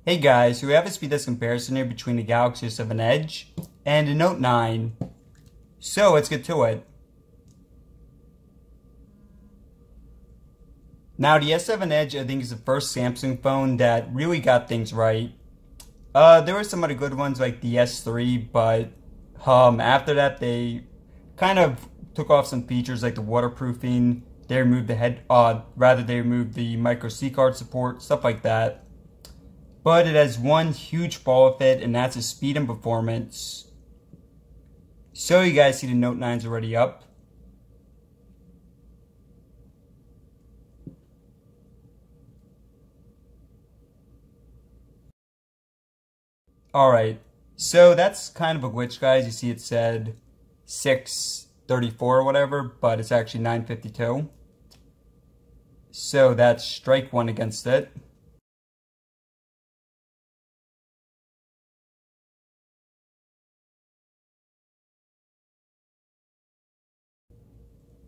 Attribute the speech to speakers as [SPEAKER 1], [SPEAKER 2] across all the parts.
[SPEAKER 1] Hey guys, so we have a speed test comparison here between the Galaxy S7 Edge and the Note 9. So let's get to it. Now the S7 Edge I think is the first Samsung phone that really got things right. There were some other good ones like the S3, but after that they kind of took off some features like the waterproofing. They removed they removed the micro SD card support, stuff like that. But it has one huge flaw with it, and that's the speed and performance. So you guys see the Note 9's already up. Alright, so that's kind of a glitch, guys. You see it said 634 or whatever, but it's actually 952. So that's strike one against it.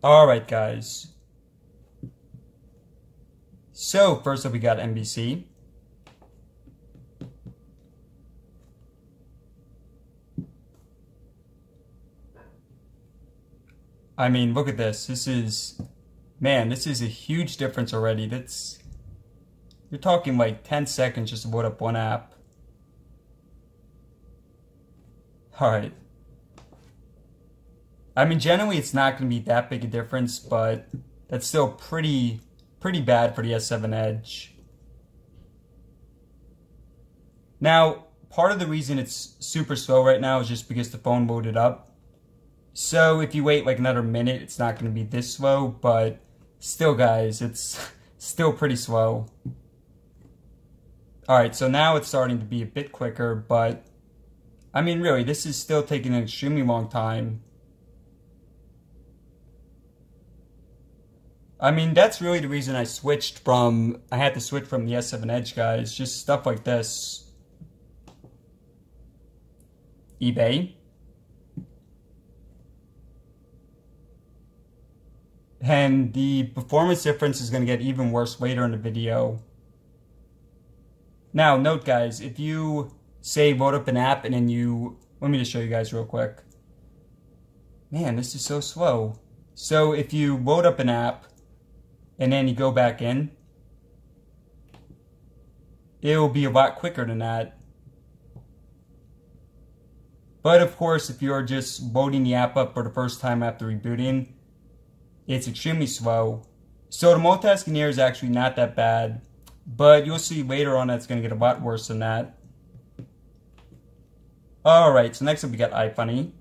[SPEAKER 1] Alright guys, so first up we got NBC. I mean, look at this. This is a huge difference already. You're talking like 10 seconds just to load up one app. Alright. I mean, generally it's not going to be that big a difference, but that's still pretty bad for the S7 Edge. Now, part of the reason it's super slow right now is just because the phone loaded up. So if you wait like another minute, it's not going to be this slow, but still guys, it's still pretty slow. Alright, so now it's starting to be a bit quicker, but I mean really, this is still taking an extremely long time. I mean, that's really the reason I had to switch from the S7 Edge, guys. Just stuff like this. eBay. And the performance difference is going to get even worse later in the video. Now, note guys, if you say load up an app and then let me just show you guys real quick. Man, this is so slow. So if you load up an app, and then you go back in, it will be a lot quicker than that. But of course, if you're just loading the app up for the first time after rebooting, it's extremely slow. So the multitasking here is actually not that bad, but you'll see later on that's going to get a lot worse than that. Alright, so next up we got iFunny.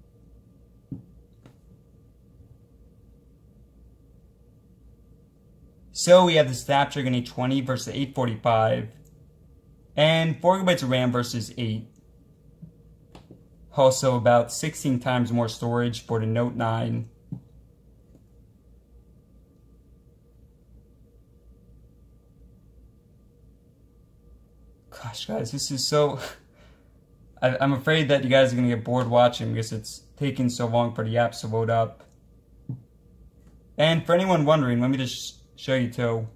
[SPEAKER 1] So we have the Snapdragon 820 versus the 845, and 4GB of RAM versus 8. Also about 16 times more storage for the Note 9. Gosh guys, this is so... I'm afraid that you guys are going to get bored watching because it's taking so long for the apps to load up. And for anyone wondering, let me just show you too.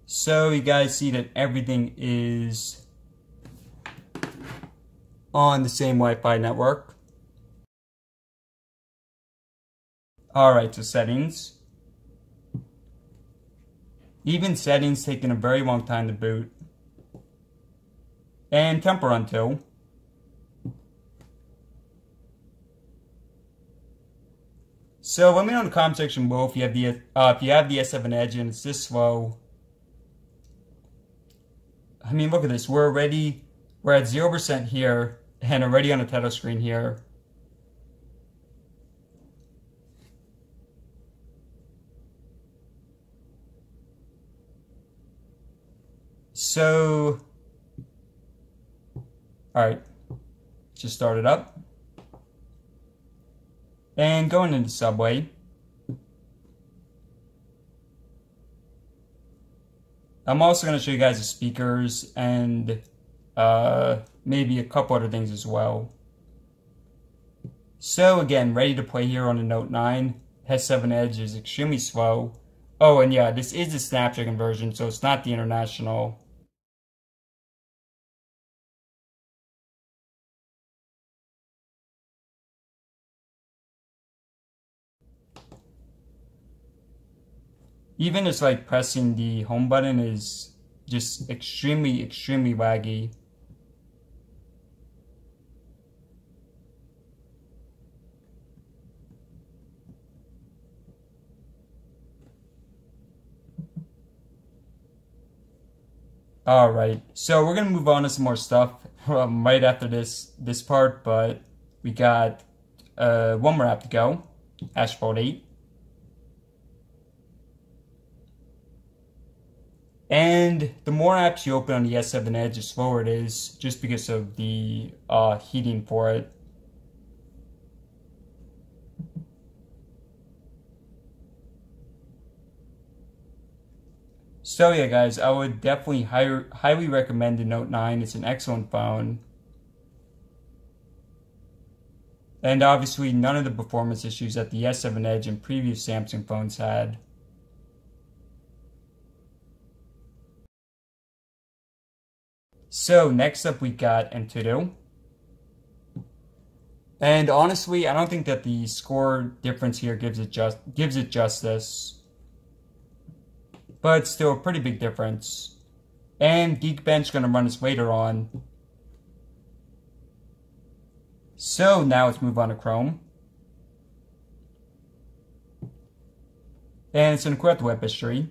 [SPEAKER 1] So you guys see that everything is on the same Wi-Fi network. Alright, so settings. Even settings taking a very long time to boot. And Temple Run too. So let me know in the comment section below if you have the S7 Edge and it's this slow. I mean, look at this. We're at 0% here and already on the title screen here. So, alright, just start it up. And going into Subway. I'm also going to show you guys the speakers and maybe a couple other things as well. So again, ready to play here on the Note 9. S7 Edge is extremely slow. Oh, and yeah, this is the Snapdragon version, so it's not the international. Even just like pressing the home button is just extremely, extremely laggy. Alright, so we're gonna move on to some more stuff right after this part, but we got one more app to go, Asphalt 8. And the more apps you open on the S7 Edge, the slower it is, just because of the heating for it. So yeah, guys, I would definitely highly recommend the Note 9. It's an excellent phone. And obviously none of the performance issues that the S7 Edge and previous Samsung phones had. So next up we got Antutu. And honestly, I don't think that the score difference here gives it justice. But still a pretty big difference. And Geekbench gonna run this later on. So now let's move on to Chrome. And it's an encrypted web history.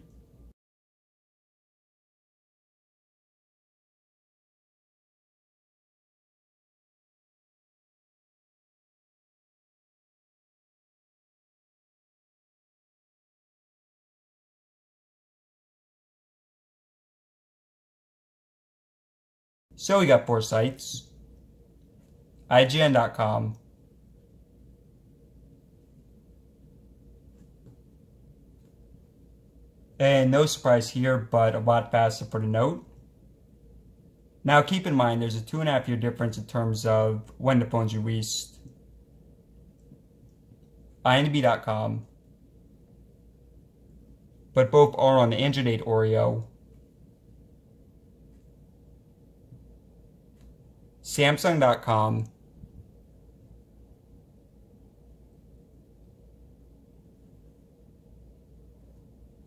[SPEAKER 1] So we got 4 sites. IGN.com. And no surprise here, but a lot faster for the Note. Now keep in mind, there's a 2.5-year difference in terms of when the phone's released. INB.com. But both are on the Android 8 Oreo. Samsung.com.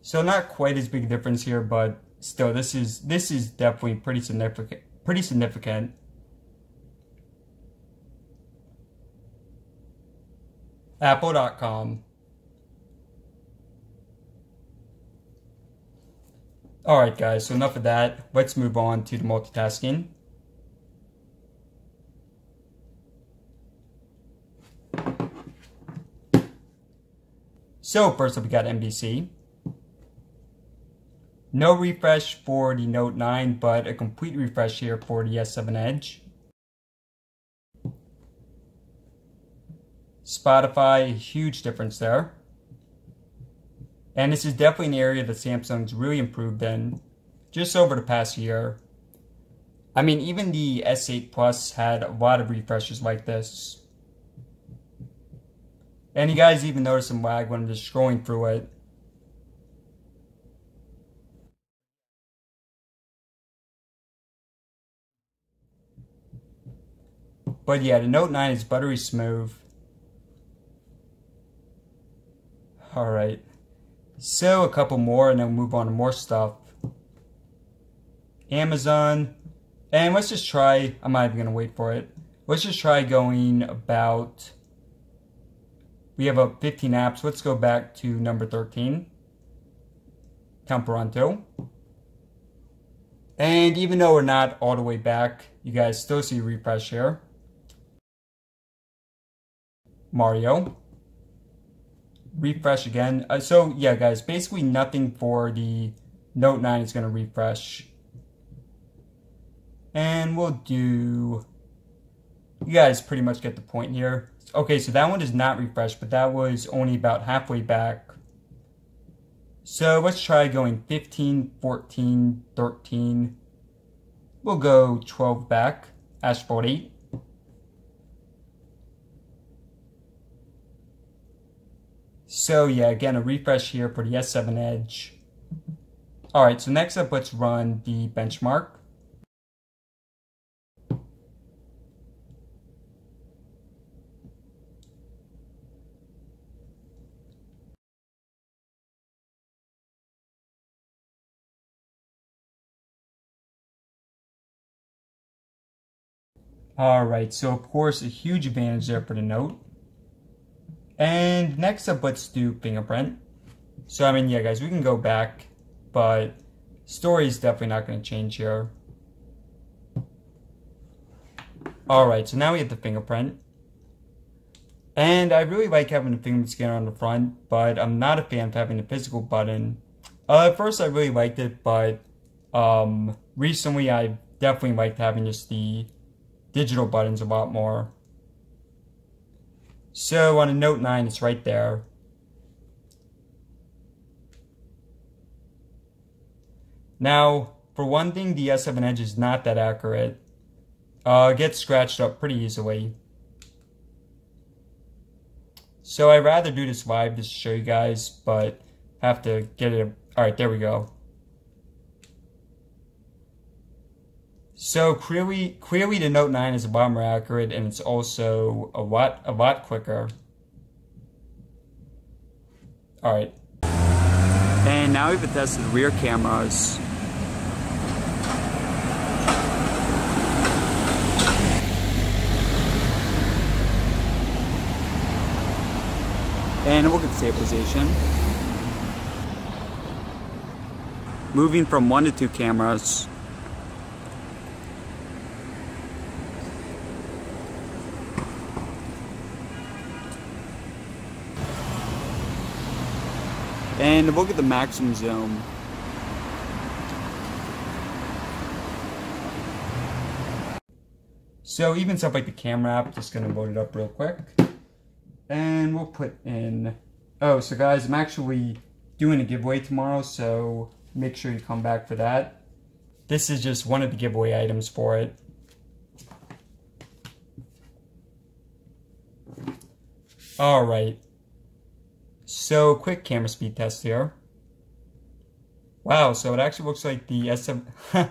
[SPEAKER 1] So not quite as big a difference here, but still, this is definitely pretty significant. Apple.com. Alright guys, so enough of that. Let's move on to the multitasking. So first up we got NBC. No refresh for the Note 9, but a complete refresh here for the S7 Edge. Spotify, a huge difference there. And this is definitely an area that Samsung's really improved in just over the past year. I mean, even the S8 Plus had a lot of refreshes like this. And you guys even notice some lag when I'm just scrolling through it. But yeah, the Note 9 is buttery smooth. Alright. So a couple more and then we'll move on to more stuff. Amazon. And let's just try, I'm not even going to wait for it. Let's just try going about, we have 15 apps. Let's go back to number 13. Temperanto. And even though we're not all the way back, you guys still see a refresh here. Mario. Refresh again. So yeah guys, basically nothing for the Note 9 is going to refresh. And we'll do, you guys pretty much get the point here. Okay, so that one does not refresh, but that was only about halfway back. So let's try going 15, 14, 13. We'll go 12 back. Asphalt 8. So yeah, again, a refresh here for the S7 Edge. Alright, so next up, let's run the benchmark. Alright, so of course a huge advantage there for the Note. And next up, let's do fingerprint. So I mean, yeah guys, we can go back, but story is definitely not going to change here. Alright, so now we have the fingerprint. And I really like having the fingerprint scanner on the front, but I'm not a fan of having the physical button. At first I really liked it, but recently I definitely liked having just the digital buttons a lot more. So on a Note 9, it's right there. Now, for one thing, the S7 Edge is not that accurate. It gets scratched up pretty easily. So I'd rather do this live just to show you guys, but have to get it. Alright, there we go. So clearly the Note 9 is a lot more accurate, and it's also a lot quicker. Alright. And now we've tested rear cameras. And we'll get stabilization. Moving from 1 to 2 cameras. And we'll get the maximum zoom. So even stuff like the camera app, just gonna load it up real quick. And we'll put in, oh, so guys, I'm actually doing a giveaway tomorrow, so make sure you come back for that. This is just one of the giveaway items for it. Alright. So, quick camera speed test here. Wow, so it actually looks like the S7...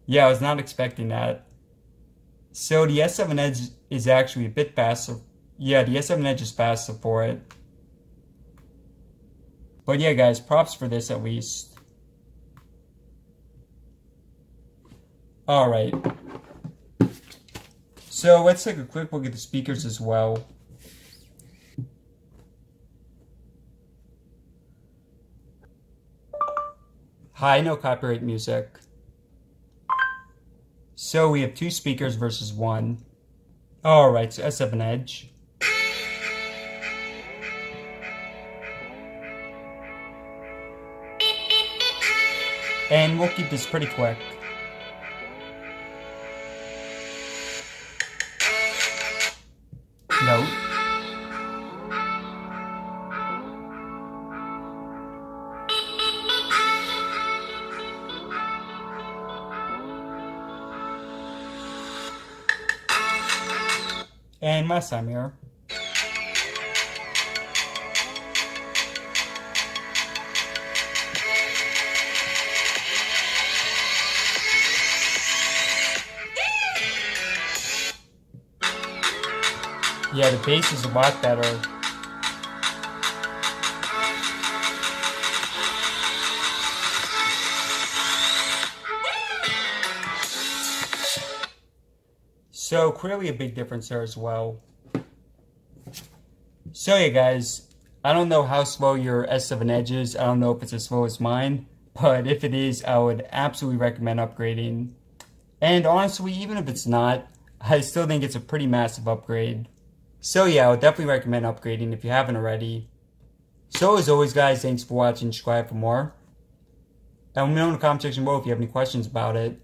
[SPEAKER 1] yeah, I was not expecting that. So, the S7 Edge is actually a bit faster. Yeah, the S7 Edge is faster for it. But yeah, guys, props for this at least. Alright. So, let's take a quick look at the speakers as well. Hi, no copyright music. So we have 2 speakers versus 1. Alright, so S7 Edge. And we'll keep this pretty quick. Note. And my time here. Yeah, the bass is a lot better. So clearly a big difference there as well. So yeah guys, I don't know how slow your S7 Edge is. I don't know if it's as slow as mine, but if it is, I would absolutely recommend upgrading. And honestly, even if it's not, I still think it's a pretty massive upgrade. So yeah, I would definitely recommend upgrading if you haven't already. So as always guys, thanks for watching, subscribe for more. And let me know in the comment section below if you have any questions about it.